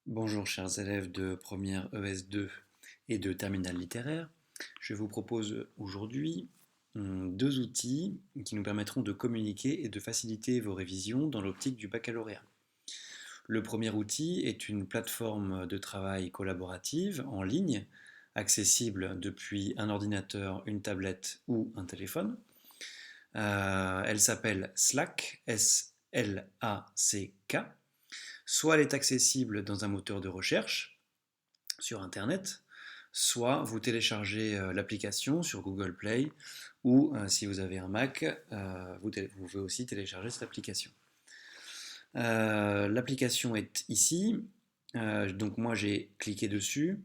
Bonjour chers élèves de première ES2 et de terminale littéraire. Je vous propose aujourd'hui deux outils qui nous permettront de communiquer et de faciliter vos révisions dans l'optique du baccalauréat. Le premier outil est une plateforme de travail collaborative en ligne, accessible depuis un ordinateur, une tablette ou un téléphone. Elle s'appelle Slack, S-L-A-C-K. Soit elle est accessible dans un moteur de recherche sur Internet, soit vous téléchargez l'application sur Google Play ou si vous avez un Mac, vous pouvez aussi télécharger cette application. L'application est ici, donc moi j'ai cliqué dessus,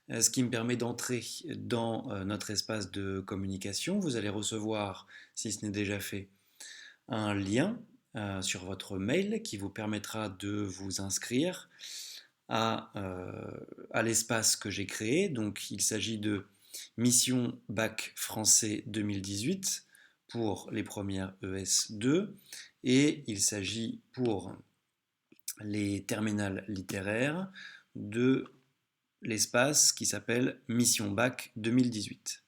ce qui me permet d'entrer dans notre espace de communication. Vous allez recevoir, si ce n'est déjà fait, un lien sur votre mail qui vous permettra de vous inscrire à l'espace que j'ai créé. Donc il s'agit de Mission Bac Français 2018 pour les premières ES2 et il s'agit pour les terminales littéraires de l'espace qui s'appelle Mission Bac 2018.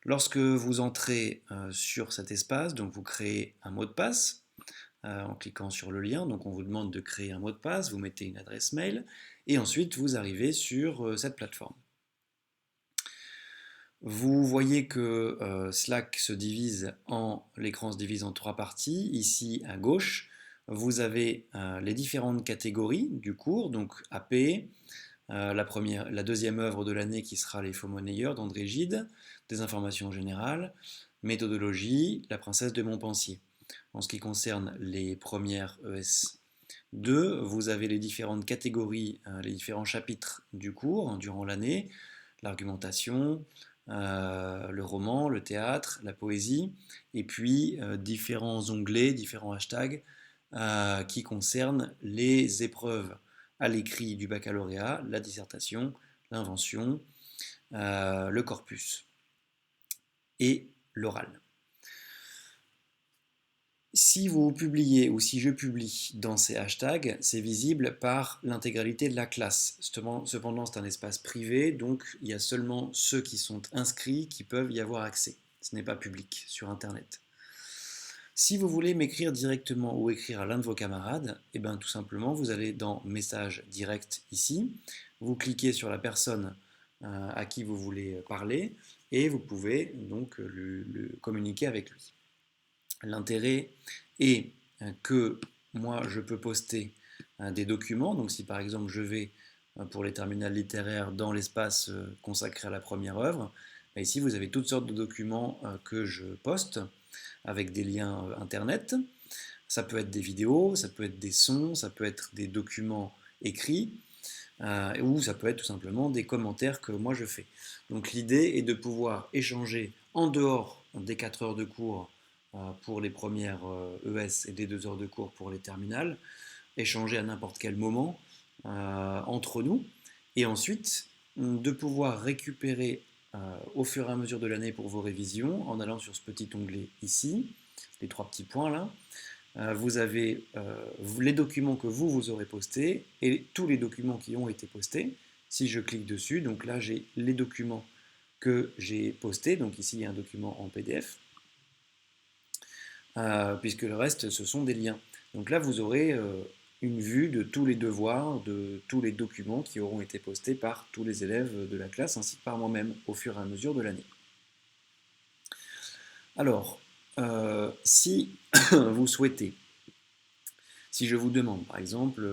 Lorsque vous entrez sur cet espace, donc vous créez un mot de passe en cliquant sur le lien. Donc on vous demande de créer un mot de passe, vous mettez une adresse mail et ensuite vous arrivez sur cette plateforme. Vous voyez que Slack se divise l'écran se divise en trois parties. Ici à gauche, vous avez les différentes catégories du cours, donc AP, la deuxième œuvre de l'année qui sera Les Faux Monnayeurs d'André Gide, des informations générales, méthodologie, La Princesse de Montpensier. En ce qui concerne les premières ES2, vous avez les différentes catégories, les différents chapitres du cours durant l'année, l'argumentation, le roman, le théâtre, la poésie, et puis différents onglets, différents hashtags qui concernent les épreuves à l'écrit du baccalauréat, la dissertation, l'invention, le corpus et l'oral. Si vous publiez ou si je publie dans ces hashtags, c'est visible par l'intégralité de la classe. Cependant, c'est un espace privé, donc il y a seulement ceux qui sont inscrits qui peuvent y avoir accès. Ce n'est pas public sur Internet. Si vous voulez m'écrire directement ou écrire à l'un de vos camarades, eh bien, tout simplement, vous allez dans Message direct ici, vous cliquez sur la personne à qui vous voulez parler et vous pouvez donc le communiquer avec lui. L'intérêt est que moi je peux poster des documents, donc si par exemple je vais pour les terminales littéraires dans l'espace consacré à la première œuvre, ici vous avez toutes sortes de documents que je poste avec des liens internet. Ça peut être des vidéos, ça peut être des sons, ça peut être des documents écrits, ou ça peut être tout simplement des commentaires que moi je fais. Donc l'idée est de pouvoir échanger en dehors des 4 heures de cours pour les premières ES et des 2 heures de cours pour les terminales, échanger à n'importe quel moment entre nous, et ensuite de pouvoir récupérer au fur et à mesure de l'année pour vos révisions en allant sur ce petit onglet ici, les trois petits points là. Vous avez les documents que vous aurez postés et tous les documents qui ont été postés. Si je clique dessus, donc là j'ai les documents que j'ai postés, donc ici il y a un document en PDF, puisque le reste ce sont des liens. Donc là vous aurez une vue de tous les devoirs, de tous les documents qui auront été postés par tous les élèves de la classe ainsi que par moi-même au fur et à mesure de l'année. Alors, si vous souhaitez, si je vous demande par exemple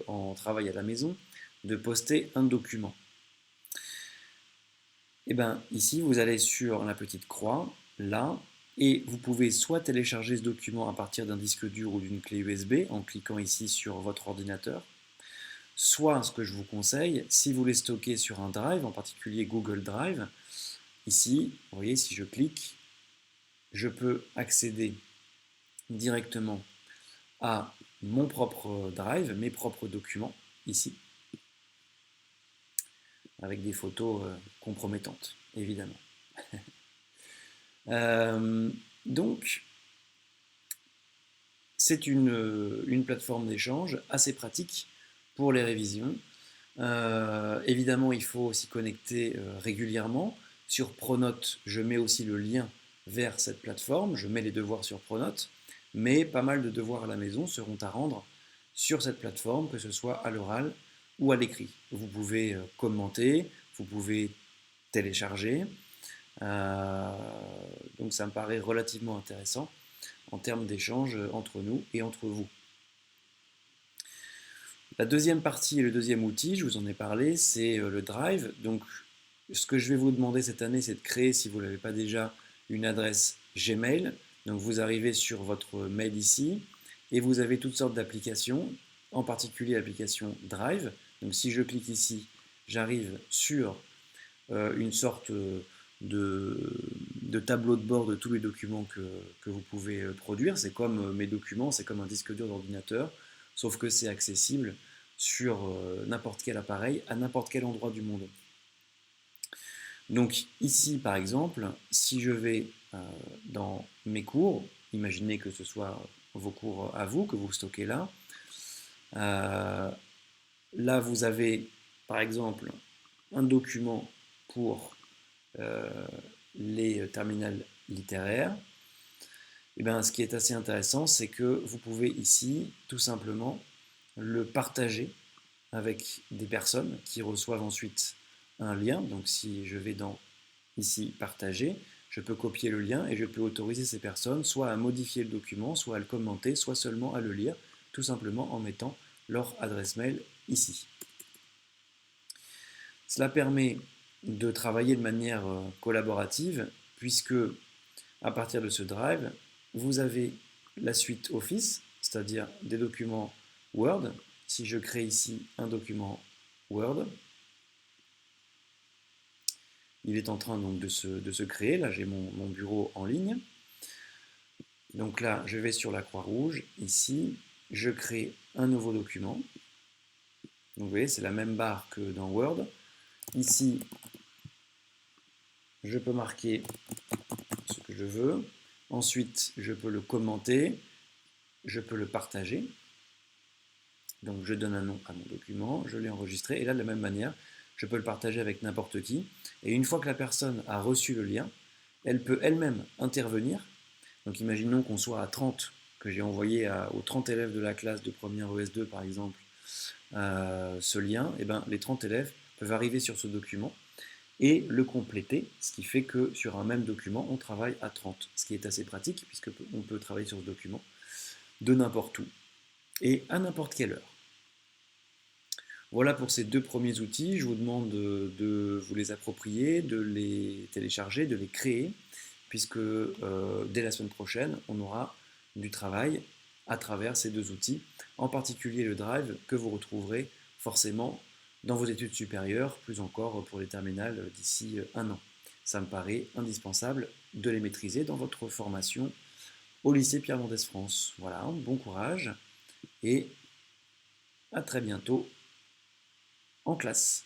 en travail à la maison de poster un document, et bien ici vous allez sur la petite croix, là, et vous pouvez soit télécharger ce document à partir d'un disque dur ou d'une clé USB en cliquant ici sur votre ordinateur, soit ce que je vous conseille, si vous les stockez sur un drive, en particulier Google Drive, ici, vous voyez, si je clique, je peux accéder directement à mon propre drive, mes propres documents, ici, avec des photos compromettantes, évidemment. Donc, c'est une plateforme d'échange assez pratique pour les révisions. Évidemment, il faut s'y connecter régulièrement. Sur Pronote, je mets aussi le lien vers cette plateforme. Je mets les devoirs sur Pronote, mais pas mal de devoirs à la maison seront à rendre sur cette plateforme, que ce soit à l'oral ou à l'écrit. Vous pouvez commenter, vous pouvez télécharger. Euh, donc ça me paraît relativement intéressant en termes d'échange entre nous et entre vous. La deuxième partie et le deuxième outil, je vous en ai parlé, c'est le Drive. Donc, ce que je vais vous demander cette année, c'est de créer, si vous ne l'avez pas déjà, une adresse Gmail. Donc, vous arrivez sur votre mail ici et vous avez toutes sortes d'applications, en particulier l'application Drive. Donc, si je clique ici, j'arrive sur une sorte de tableau de bord de tous les documents que vous pouvez produire. C'est comme mes documents, c'est comme un disque dur d'ordinateur, sauf que c'est accessible sur n'importe quel appareil, à n'importe quel endroit du monde. Donc ici, par exemple, si je vais dans mes cours, imaginez que ce soit vos cours à vous, que vous stockez là, là vous avez, par exemple, un document pour les terminales littéraires. Et bien, ce qui est assez intéressant, c'est que vous pouvez ici tout simplement le partager avec des personnes qui reçoivent ensuite un lien. Donc si je vais dans ici partager, je peux copier le lien et je peux autoriser ces personnes soit à modifier le document, soit à le commenter, soit seulement à le lire, tout simplement en mettant leur adresse mail ici. Cela permet de travailler de manière collaborative puisque à partir de ce drive, vous avez la suite Office, c'est-à-dire des documents Word. Si je crée ici un document Word, il est en train donc de se créer. Là, j'ai mon bureau en ligne. Donc là, je vais sur la croix rouge. Ici, je crée un nouveau document. Donc vous voyez, c'est la même barre que dans Word. Ici, je peux marquer ce que je veux. Ensuite, je peux le commenter. Je peux le partager. Donc je donne un nom à mon document, je l'ai enregistré, et là de la même manière, je peux le partager avec n'importe qui. Et une fois que la personne a reçu le lien, elle peut elle-même intervenir. Donc imaginons qu'on soit à 30, que j'ai envoyé aux 30 élèves de la classe de première ES2 par exemple, ce lien, et ben, les 30 élèves peuvent arriver sur ce document et le compléter, ce qui fait que sur un même document, on travaille à 30, ce qui est assez pratique puisqu'on peut travailler sur ce document de n'importe où et à n'importe quelle heure. Voilà pour ces deux premiers outils. Je vous demande de vous les approprier, de les télécharger, de les créer, puisque dès la semaine prochaine, on aura du travail à travers ces deux outils, en particulier le Drive que vous retrouverez forcément dans vos études supérieures, plus encore pour les terminales d'ici un an. Ça me paraît indispensable de les maîtriser dans votre formation au lycée Pierre Mendès France. Voilà, bon courage et à très bientôt en classe.